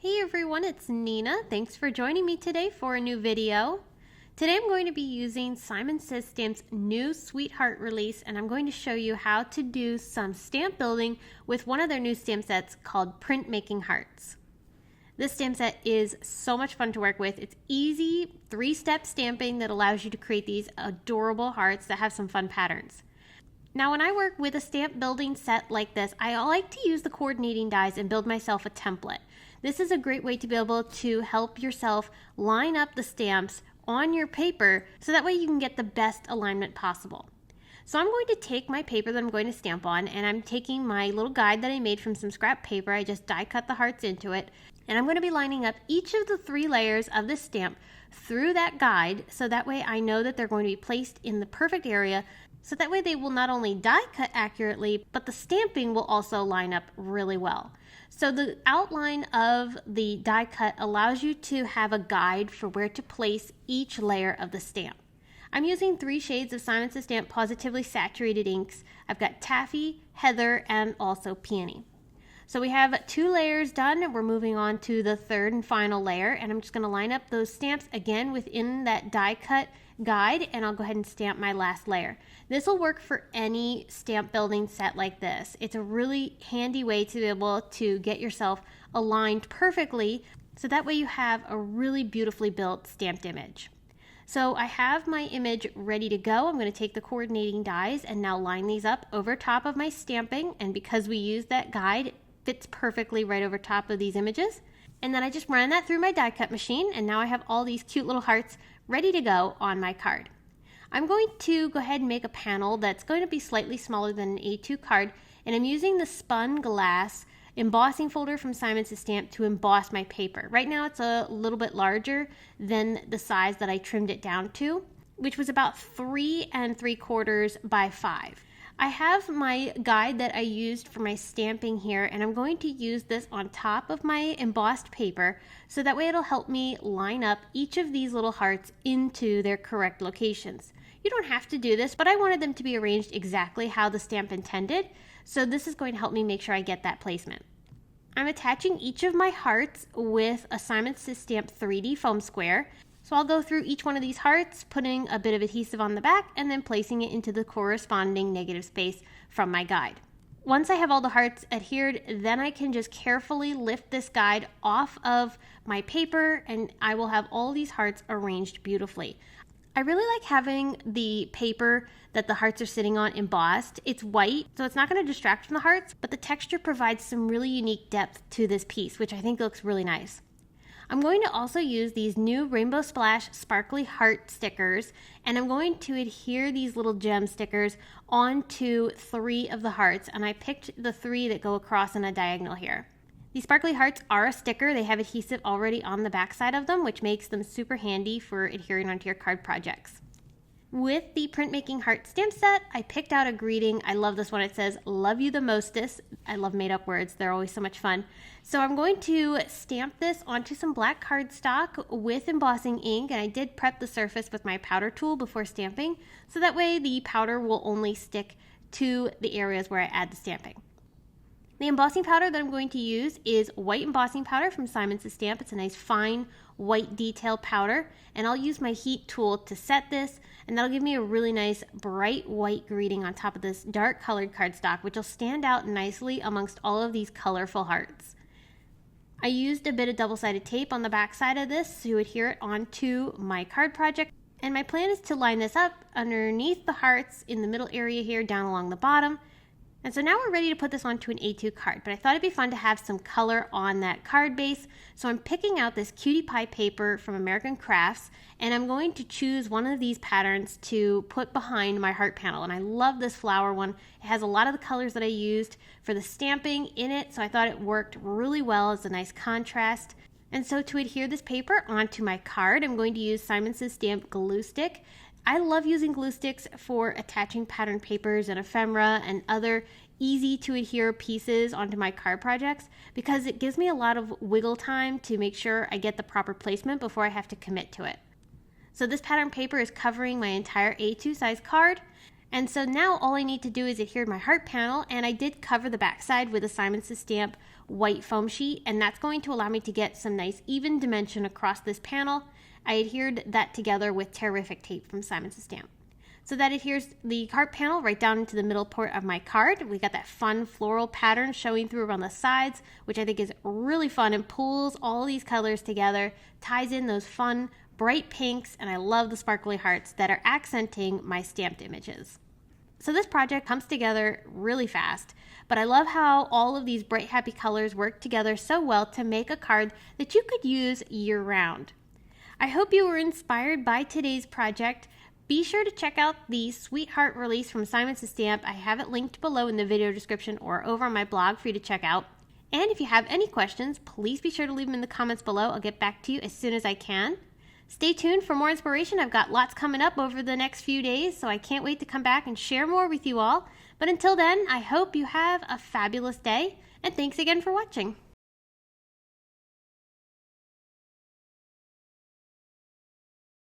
Hey everyone, it's Nina. Thanks for joining me today for a new video. Today I'm going to be using Simon Says Stamp's new Sweetheart release, and I'm going to show you how to do some stamp building with one of their new stamp sets called Printmaking Hearts. This stamp set is so much fun to work with. It's easy, 3-step stamping that allows you to create these adorable hearts that have some fun patterns. Now when I work with a stamp building set like this, I like to use the coordinating dies and build myself a template. This is a great way to be able to help yourself line up the stamps on your paper so that way you can get the best alignment possible. So I'm going to take my paper that I'm going to stamp on, and I'm taking my little guide that I made from some scrap paper. I just die cut the hearts into it, and I'm going to be lining up each of the 3 layers of the stamp through that guide so that way I know that they're going to be placed in the perfect area, so that way they will not only die cut accurately, but the stamping will also line up really well. So the outline of the die cut allows you to have a guide for where to place each layer of the stamp. I'm using 3 shades of Simon Says Stamp Positively Saturated inks. I've got Taffy, Heather, and also Peony. So we have 2 layers done. We're moving on to the 3rd and final layer, and I'm just going to line up those stamps again within that die cut guide, and I'll go ahead and stamp my last layer. This will work for any stamp building set like this. It's a really handy way to be able to get yourself aligned perfectly so that way you have a really beautifully built stamped image. So I have my image ready to go. I'm going to take the coordinating dies and now line these up over top of my stamping, and because we used that guide, it fits perfectly right over top of these images. And then I just ran that through my die cut machine, and now I have all these cute little hearts ready to go on my card. I'm going to go ahead and make a panel that's going to be slightly smaller than an A2 card, and I'm using the SPUN glass embossing folder from Simon Says Stamp to emboss my paper. Right now it's a little bit larger than the size that I trimmed it down to, which was about 3 3/4 by 5. I have my guide that I used for my stamping here, and I'm going to use this on top of my embossed paper so that way it'll help me line up each of these little hearts into their correct locations. You don't have to do this, but I wanted them to be arranged exactly how the stamp intended, so this is going to help me make sure I get that placement. I'm attaching each of my hearts with a Simon Says Stamp 3D foam square. So I'll go through each one of these hearts, putting a bit of adhesive on the back and then placing it into the corresponding negative space from my guide. Once I have all the hearts adhered, then I can just carefully lift this guide off of my paper, and I will have all these hearts arranged beautifully. I really like having the paper that the hearts are sitting on embossed. It's white, so it's not going to distract from the hearts, but the texture provides some really unique depth to this piece, which I think looks really nice. I'm going to also use these new Rainbow Splash Sparkly Heart stickers, and I'm going to adhere these little gem stickers onto 3 of the hearts, and I picked the 3 that go across in a diagonal here. These sparkly hearts are a sticker. They have adhesive already on the back side of them, which makes them super handy for adhering onto your card projects. With the Printmaking Heart stamp set, I picked out a greeting. I love this one. It says, "Love you the mostest." I love made up words. They're always so much fun. So I'm going to stamp this onto some black cardstock with embossing ink, and I did prep the surface with my powder tool before stamping, so that way the powder will only stick to the areas where I add the stamping. The embossing powder that I'm going to use is white embossing powder from Simon Says Stamp. It's a nice fine white detail powder, and I'll use my heat tool to set this, and that'll give me a really nice bright white greeting on top of this dark colored cardstock, which will stand out nicely amongst all of these colorful hearts. I used a bit of double-sided tape on the back side of this to adhere it onto my card project, and my plan is to line this up underneath the hearts in the middle area here down along the bottom. And so now we're ready to put this onto an A2 card, but I thought it'd be fun to have some color on that card base. So I'm picking out this Cutie pie paper from American Crafts, and I'm going to choose one of these patterns to put behind my heart panel. And I love this flower one. It has a lot of the colors that I used for the stamping in it, so I thought it worked really well as a nice contrast. And so to adhere this paper onto my card, I'm going to use Simon Says Stamp glue stick. I love using glue sticks for attaching pattern papers and ephemera and other easy to adhere pieces onto my card projects because it gives me a lot of wiggle time to make sure I get the proper placement before I have to commit to it. So this pattern paper is covering my entire A2 size card, And so now all I need to do is adhere my heart panel, and I did cover the backside with a Simon Says Stamp white foam sheet, and that's going to allow me to get some nice even dimension across this panel. I adhered that together with Terrific tape from Simon Says Stamp. So that adheres the card panel right down into the middle part of my card. We got that fun floral pattern showing through around the sides, which I think is really fun and pulls all these colors together, ties in those fun bright pinks, and I love the sparkly hearts that are accenting my stamped images. So this project comes together really fast, but I love how all of these bright happy colors work together so well to make a card that you could use year-round. I hope you were inspired by today's project. Be sure to check out the Sweetheart release from Simon Says Stamp. I have it linked below in the video description or over on my blog for you to check out. And if you have any questions, please be sure to leave them in the comments below. I'll get back to you as soon as I can. Stay tuned for more inspiration. I've got lots coming up over the next few days, so I can't wait to come back and share more with you all. But until then, I hope you have a fabulous day, and thanks again for watching.